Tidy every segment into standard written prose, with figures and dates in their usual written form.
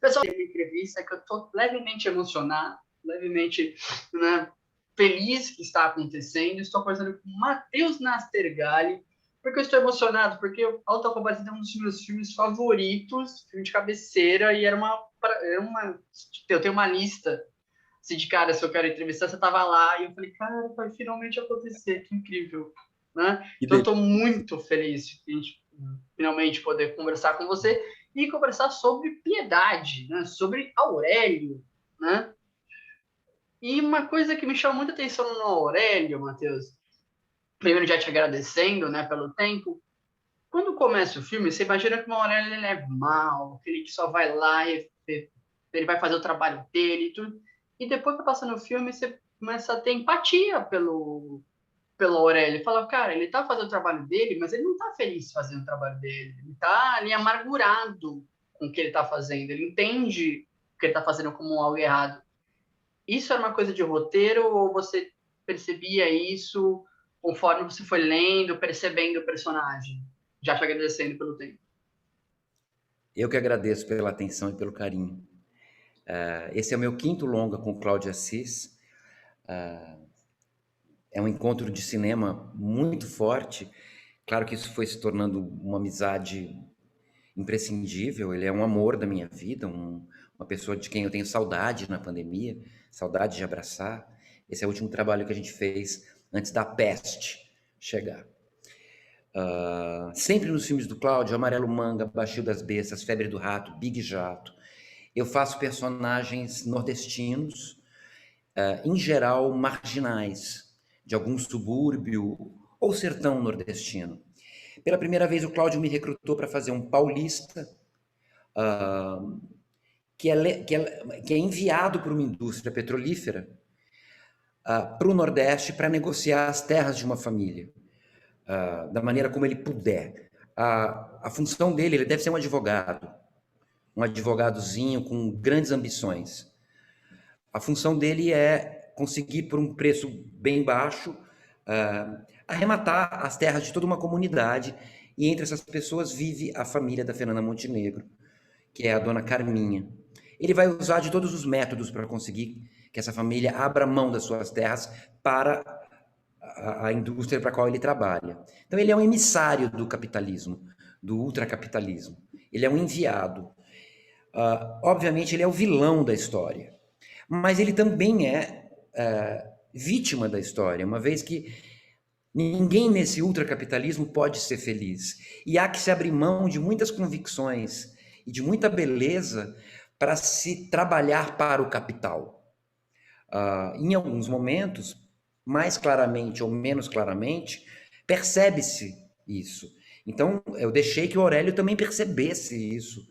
Pessoal, tem uma entrevista que eu estou levemente emocionado, levemente, né, feliz que está acontecendo. Estou conversando com o Matheus Nastergalli, porque eu estou emocionado, porque Auto da Compadecida é um dos meus filmes favoritos, filme de cabeceira, e eu tenho uma lista assim, de cara, se eu quero entrevistar, você estava lá, e eu falei, cara, vai finalmente acontecer, que incrível, né? Então eu estou muito feliz de a gente finalmente poder conversar com você e conversar sobre piedade, né? Sobre Aurélio, né? E uma coisa que me chama muita atenção no Aurélio, Matheus, primeiro já te agradecendo, né, pelo tempo. Quando começa o filme, você imagina que o Aurélio ele é mau, aquele que só vai lá e ele vai fazer o trabalho dele e tudo. E depois que passa no filme, você começa a ter empatia pelo Aurélio. Fala, cara, ele tá fazendo o trabalho dele, mas ele não tá feliz fazendo o trabalho dele. Ele tá ali amargurado com o que ele tá fazendo. Ele entende o que ele tá fazendo como algo errado. Isso era uma coisa de roteiro ou você percebia isso conforme você foi lendo, percebendo o personagem? Já te agradecendo pelo tempo. Eu que agradeço pela atenção e pelo carinho. Esse é o meu quinto longa com Cláudio Assis. É um encontro de cinema muito forte. Claro que isso foi se tornando uma amizade imprescindível. Ele é um amor da minha vida, uma pessoa de quem eu tenho saudade na pandemia, saudade de abraçar. Esse é o último trabalho que a gente fez antes da peste chegar. Sempre nos filmes do Cláudio, Amarelo Manga, Baixio das Bestas, Febre do Rato, Big Jato, eu faço personagens nordestinos, em geral marginais, de algum subúrbio ou sertão nordestino. Pela primeira vez, o Cláudio me recrutou para fazer um paulista, que é enviado por uma indústria petrolífera para o Nordeste para negociar as terras de uma família, da maneira como ele puder. A função dele, ele deve ser um advogadozinho com grandes ambições. A função dele é conseguir, por um preço bem baixo, arrematar as terras de toda uma comunidade, e entre essas pessoas vive a família da Fernanda Montenegro, que é a dona Carminha. Ele vai usar de todos os métodos para conseguir que essa família abra mão das suas terras para a indústria para a qual ele trabalha. Então ele é um emissário do capitalismo, do ultracapitalismo. Ele é um enviado. Obviamente ele é o vilão da história, mas ele também é vítima da história, uma vez que ninguém nesse ultracapitalismo pode ser feliz. E há que se abrir mão de muitas convicções e de muita beleza para se trabalhar para o capital. Em alguns momentos, mais claramente ou menos claramente, percebe-se isso. Então, eu deixei que o Aurélio também percebesse isso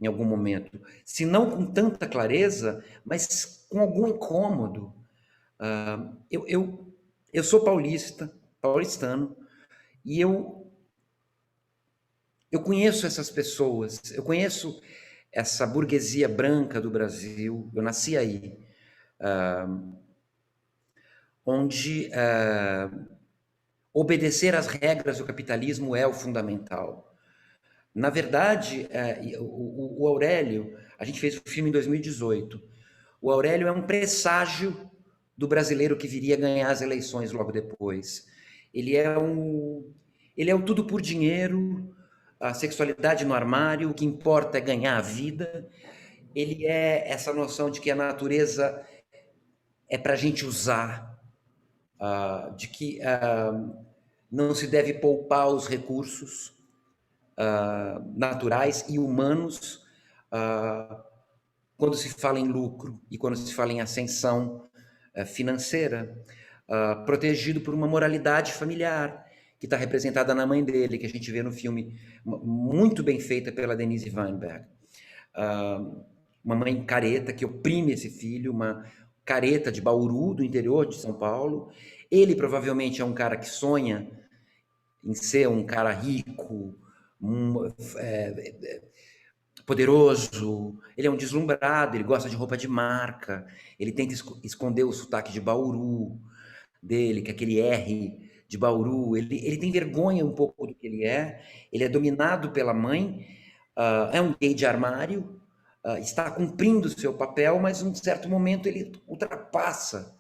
em algum momento. Se não com tanta clareza, mas com algum incômodo. Eu sou paulistano, e eu conheço essas pessoas, eu conheço essa burguesia branca do Brasil, eu nasci aí, onde obedecer às regras do capitalismo é o fundamental. Na verdade, o Aurélio, a gente fez o filme em 2018, o Aurélio é um presságio do brasileiro que viria ganhar as eleições logo depois. Ele é o tudo por dinheiro, a sexualidade no armário, o que importa é ganhar a vida. Ele é essa noção de que a natureza é para a gente usar, de que não se deve poupar os recursos naturais e humanos quando se fala em lucro e quando se fala em ascensão financeira, protegido por uma moralidade familiar que está representada na mãe dele, que a gente vê no filme, muito bem feita pela Denise Weinberg. Uma mãe careta que oprime esse filho, uma careta de Bauru, do interior de São Paulo. Ele provavelmente é um cara que sonha em ser um cara rico, poderoso, ele é um deslumbrado, ele gosta de roupa de marca, ele tenta esconder o sotaque de Bauru dele, que é aquele R de Bauru, ele tem vergonha um pouco do que ele é dominado pela mãe, é um gay de armário, está cumprindo o seu papel, mas em um certo momento ele ultrapassa,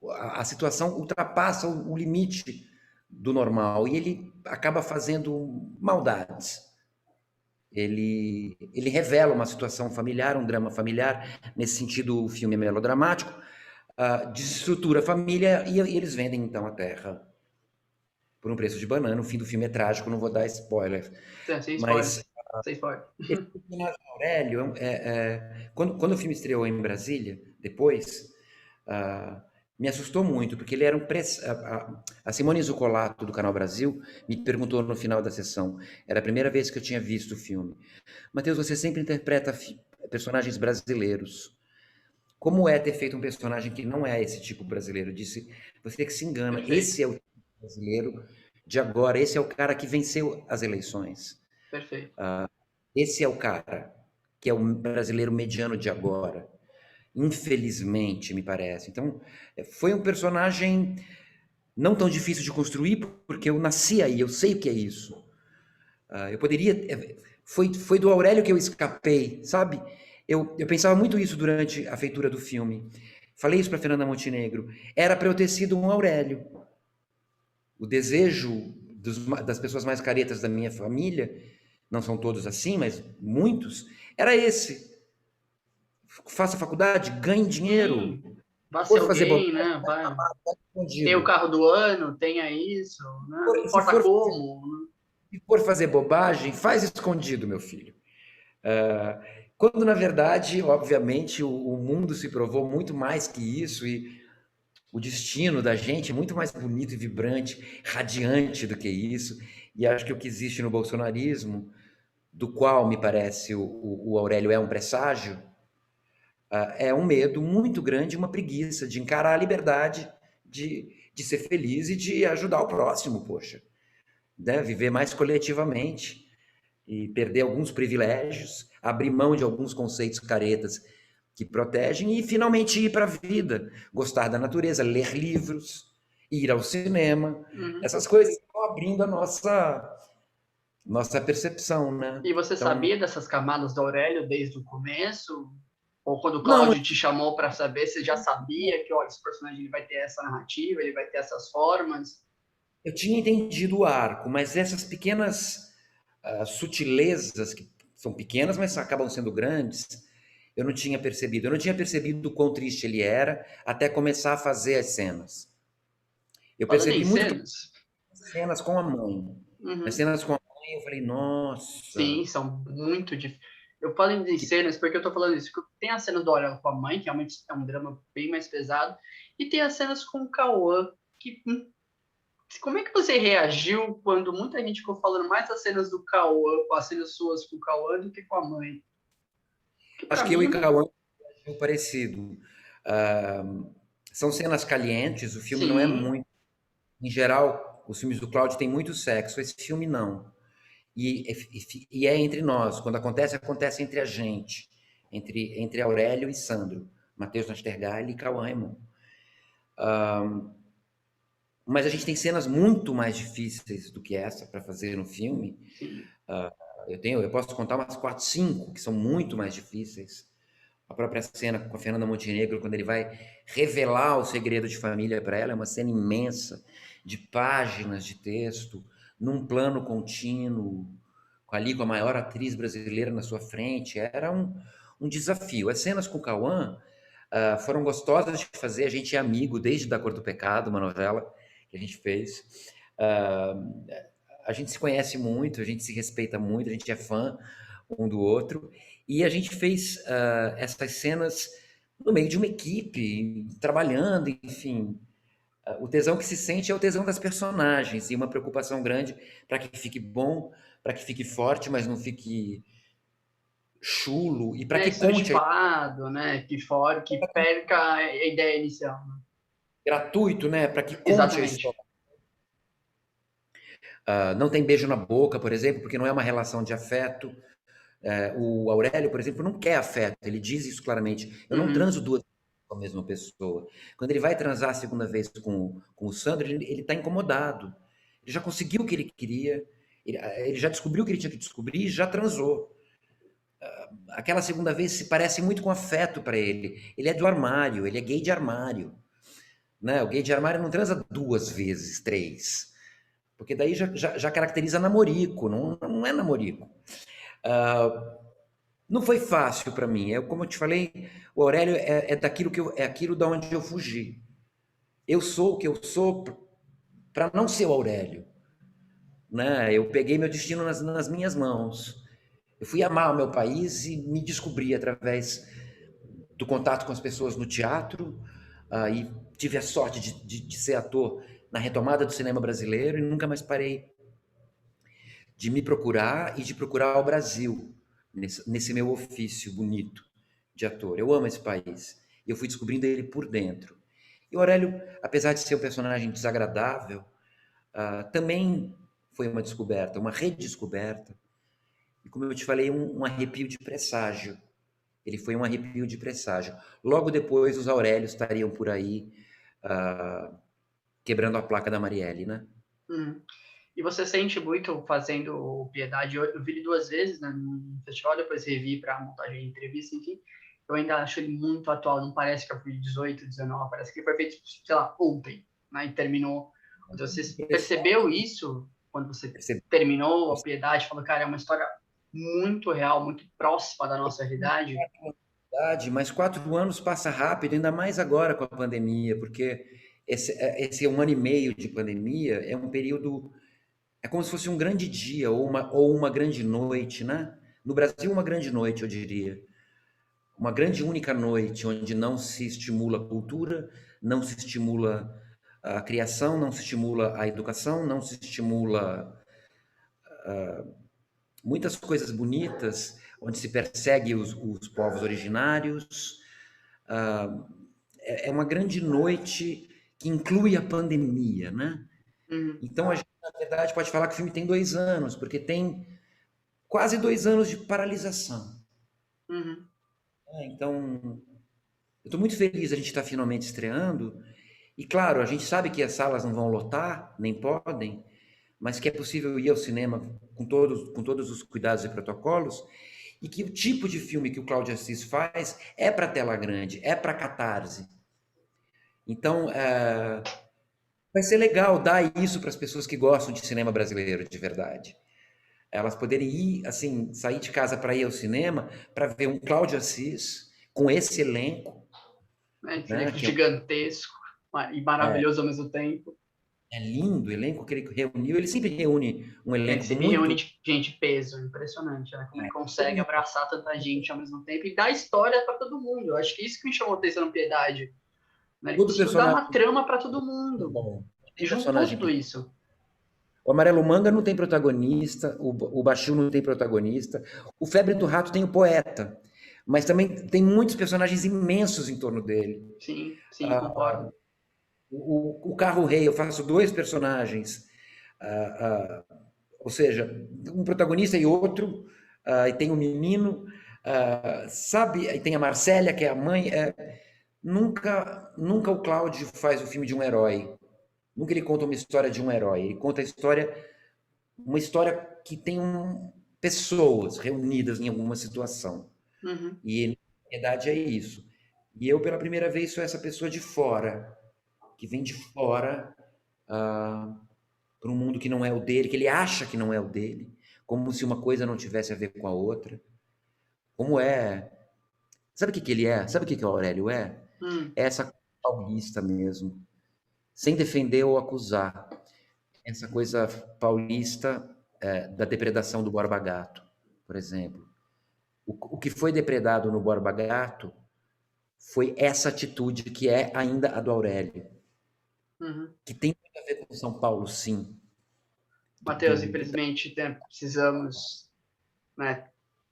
a situação ultrapassa o limite do normal e ele acaba fazendo maldades. Ele revela uma situação familiar, um drama familiar, nesse sentido o filme é melodramático, desestrutura a família e eles vendem então a terra por um preço de banana. O fim do filme é trágico, não vou dar spoiler. Sem spoiler. Mas Sem spoiler. esse personagem Aurélio, quando o filme estreou em Brasília, depois, me assustou muito, porque ele era a Simone Zuccolato, do Canal Brasil, me perguntou no final da sessão, era a primeira vez que eu tinha visto o filme, Matheus, você sempre interpreta personagens brasileiros. Como é ter feito um personagem que não é esse tipo brasileiro? Eu disse, você que se engana, Perfeito. esse é o tipo brasileiro de agora, esse é o cara que venceu as eleições. Perfeito. Esse é o cara que é o brasileiro mediano de agora. Infelizmente, me parece. Então, foi um personagem não tão difícil de construir, porque eu nasci aí, eu sei o que é isso. Eu poderia... Foi do Aurélio que eu escapei, sabe? Eu pensava muito isso durante a feitura do filme. Falei isso para Fernanda Montenegro. Era para eu ter sido um Aurélio. O desejo das pessoas mais caretas da minha família, não são todos assim, mas muitos, era esse. Faça faculdade, ganhe dinheiro. Vá ser For fazer alguém, bobagem, né? Vai. Tem o escondido. carro do ano, tenha isso, né? Não Se importa for, como. se for fazer bobagem, faz escondido, meu filho. Quando, na verdade, obviamente, o mundo se provou muito mais que isso e o destino da gente é muito mais bonito e vibrante, radiante do que isso. E acho que o que existe no bolsonarismo, do qual me parece o Aurélio é um presságio, é um medo muito grande, uma preguiça de encarar a liberdade de ser feliz e de ajudar o próximo, poxa. Né? Viver mais coletivamente e perder alguns privilégios, abrir mão de alguns conceitos caretas que protegem e finalmente ir para a vida, gostar da natureza, ler livros, ir ao cinema. Uhum. Essas coisas estão abrindo a nossa percepção, né? E você Então, sabia dessas camadas do Aurélio desde o começo? Ou quando o não, Cláudio te chamou para saber, você já sabia que, olha, esse personagem ele vai ter essa narrativa, ele vai ter essas formas? eu tinha entendido o arco, mas essas pequenas sutilezas, que são pequenas, mas acabam sendo grandes, eu não tinha percebido. Eu não tinha percebido o quão triste ele era até começar a fazer as cenas. Eu Falando em percebi muito que cenas, as cenas com a mãe. As cenas com a mãe, eu falei, sim, nossa. são muito difíceis. Eu falo em Que... cenas porque eu tô falando isso. Tem as cenas do Aurélio com a mãe, que realmente é um drama bem mais pesado, e tem as cenas com o Cauã, que como é que você reagiu quando muita gente ficou falando mais das cenas do Cauã, com as cenas suas com o Cauã, do que com a mãe? Que Acho pra que eu mim e não. Cauã é parecido. Ah, são cenas calientes, o filme não é Sim, muito. Em geral, os filmes do Cláudio têm muito sexo, esse filme não. E é entre nós. Quando acontece, acontece entre a gente. Entre Aurélio e Sandro. Matheus Nastergalli e Cauã Raymond. Mas a gente tem cenas muito mais difíceis do que essa para fazer no filme. sim. Eu posso contar umas 4, 5 que são muito mais difíceis. A própria cena com a Fernanda Montenegro, quando ele vai revelar o segredo de família para ela, é uma cena imensa, de páginas de texto, num plano contínuo, ali com a maior atriz brasileira na sua frente. Era um desafio. As cenas com o Cauã foram gostosas de fazer. A gente é amigo desde Da Cor do Pecado, uma novela que a gente fez. A gente se conhece muito, a gente se respeita muito, a gente é fã um do outro. E a gente fez essas cenas no meio de uma equipe, trabalhando, enfim. O tesão que se sente é o tesão das personagens e uma preocupação grande para que fique bom, para que fique forte, mas não fique chulo e para É que conte estereotipado, né? Que fora, que perca a ideia inicial. Né? gratuito, né? Para que conte a Exatamente. história. Não tem beijo na boca, por exemplo, porque não é uma relação de afeto. O Aurélio, por exemplo, não quer afeto, ele diz isso claramente. Eu não Uhum. transo duas vezes com a mesma pessoa. Quando ele vai transar a segunda vez com o Sandro, ele está incomodado. Ele já conseguiu o que ele queria, ele já descobriu o que ele tinha que descobrir e já transou. aquela segunda vez se parece muito com afeto para ele. Ele é do armário, ele é gay de armário, né? O gay de armário não transa 2 vezes, 3, porque daí já caracteriza namorico, não é namorico. Não foi fácil para mim. Como eu te falei, o Aurélio é aquilo da onde eu fugi. Eu sou o que eu sou para não ser o Aurélio, né? Eu peguei meu destino nas minhas mãos. Eu fui amar o meu país e me descobri através do contato com as pessoas no teatro, e tive a sorte de ser ator na retomada do cinema brasileiro e nunca mais parei de me procurar e de procurar o Brasil nesse meu ofício bonito de ator. Eu amo esse país e eu fui descobrindo ele por dentro. E o Aurélio, apesar de ser um personagem desagradável, também foi uma descoberta, uma redescoberta. E como eu te falei, um arrepio de presságio. Ele foi um arrepio de presságio. Logo depois, os Aurélios estariam por aí, quebrando a placa da Marielle, né? Uhum. E você sente muito fazendo Piedade? Eu vi ele 2 vezes, né, no festival, depois revi para montagem de entrevista, enfim. Eu ainda acho ele muito atual, não parece que eu fui 18, 19, parece que ele foi feito, sei lá, ontem, né, e terminou. Então, você percebeu isso quando você Percebi. terminou a Piedade? Falou, cara, é uma história muito real, muito próxima da nossa realidade. Mas 4 anos passa rápido, ainda mais agora com a pandemia, porque esse 1 ano e meio de pandemia é um período, é como se fosse um grande dia ou uma grande noite, né? No Brasil, uma grande noite, eu diria. Uma grande única noite onde não se estimula a cultura, não se estimula a criação, não se estimula a educação, não se estimula muitas coisas bonitas, onde se persegue os povos originários. É uma grande noite que inclui a pandemia, né? Uhum, Então a gente, na verdade, pode falar que o filme tem 2 anos, porque tem quase 2 anos de paralisação. uhum, Então, eu estou muito feliz a gente estar finalmente estreando. E claro, a gente sabe que as salas não vão lotar, nem podem, mas que é possível ir ao cinema com todos os cuidados e protocolos, e que o tipo de filme que o Cláudio Assis faz é para tela grande, é para catarse. Então, vai ser legal dar isso para as pessoas que gostam de cinema brasileiro de verdade. Elas poderem ir, assim, sair de casa para ir ao cinema para ver um Cláudio Assis com esse elenco, né, esse né, elenco que gigantesco e maravilhoso ao mesmo tempo. é lindo, o elenco que ele reuniu. Ele sempre reúne um Ele elenco sempre reúne muito. gente de peso, impressionante, né? Como ele Todo consegue mundo abraçar tanta gente ao mesmo tempo e dar história para todo mundo. Eu acho que isso que me chamou a atenção no Piedade, né? Ele todo conseguiu dar personagem uma trama para todo é mundo bom. e Tem juntou personagem tudo pequeno. isso. O Amarelo Manga não tem protagonista, o Baixio não tem protagonista, o Febre do Rato tem o poeta, mas também tem muitos personagens imensos em torno dele. Sim, sim, concordo. O Carro Rei, eu faço 2 personagens, ou seja, um protagonista e outro, e tem o menino, sabe? E tem a Marcélia, que é a mãe. Nunca o Cláudio faz o filme de um herói. Nunca ele conta uma história de um herói. Ele conta uma história que tem pessoas reunidas em alguma situação. Uhum, E na verdade é isso. E eu, pela primeira vez, sou essa pessoa de fora, que vem de fora para um mundo que não é o dele, que ele acha que não é o dele, como se uma coisa não tivesse a ver com a outra. Como é. Sabe o que ele é? Sabe o que o Aurélio é? hum, É essa coisa paulista mesmo, sem defender ou acusar. Essa coisa paulista, da depredação do Borba Gato, por exemplo. O que foi depredado no Borba Gato foi essa atitude que é ainda a do Aurélio, uhum. que tem muito a ver com São Paulo, sim. Matheus, infelizmente, né, precisamos, né,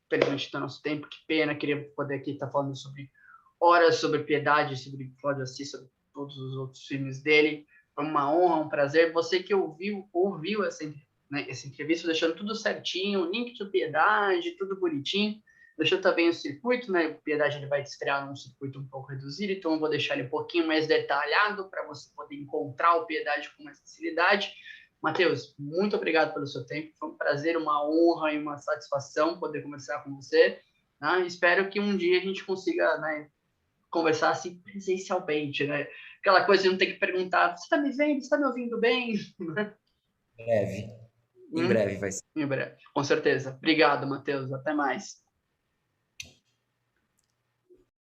infelizmente, do nosso tempo. Que pena, queria poder aqui estar falando sobre horas sobre Piedade, sobre Cláudio Assis, sobre todos os outros filmes dele. Foi uma honra, um prazer. Você que ouviu essa entrevista, deixando tudo certinho, link de Piedade, tudo bonitinho. Deixou também o circuito, né? O Piedade ele vai estrear num circuito um pouco reduzido, então eu vou deixar ele um pouquinho mais detalhado para você poder encontrar o Piedade com mais facilidade. Matheus, muito obrigado pelo seu tempo. Foi um prazer, uma honra e uma satisfação poder conversar com você. Né? Espero que um dia a gente consiga, né, conversar assim presencialmente, né? Aquela coisa de não ter que perguntar, você está me vendo? Você está me ouvindo bem? Breve. Em Hum? breve vai ser. Em breve, com certeza. Obrigado, Matheus. Até mais.